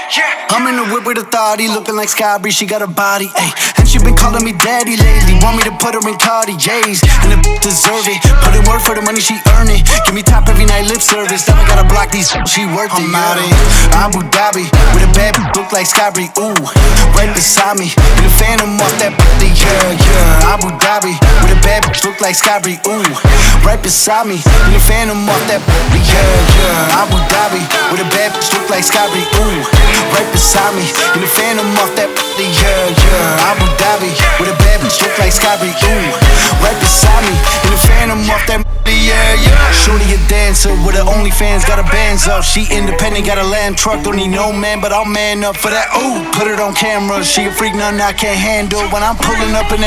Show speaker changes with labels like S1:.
S1: I'm in the whip with authority, looking like Sky Bree, she got a body, ayy. And she been calling me daddy lately, want me to put her in Cartiers, and the deserve it. Put in work for the money, she earn it. Give me top every night, lip service. Now I gotta block these, she worth it. I'm out in Abu Dhabi with a bad look like Sky Bree, ooh, right beside me. In the phantom off that body, yeah. Abu Dhabi with a bad look like Sky Bree, ooh, right beside me. In the phantom off that body, yeah. Abu Dhabi with a bad look like Sky Bree, ooh, right beside me. In the phantom off that body, yeah. Abu Dhabi with a bad look like Sky Bree, ooh, right beside me. In the phantom off that body, yeah. Shorty a dancer with her OnlyFans, got her bands up. She independent, got a lamb truck, don't need no man, but I'll man up for that. Ooh, put it on camera. She a freak, nothing I can't handle when I'm pulling up in that.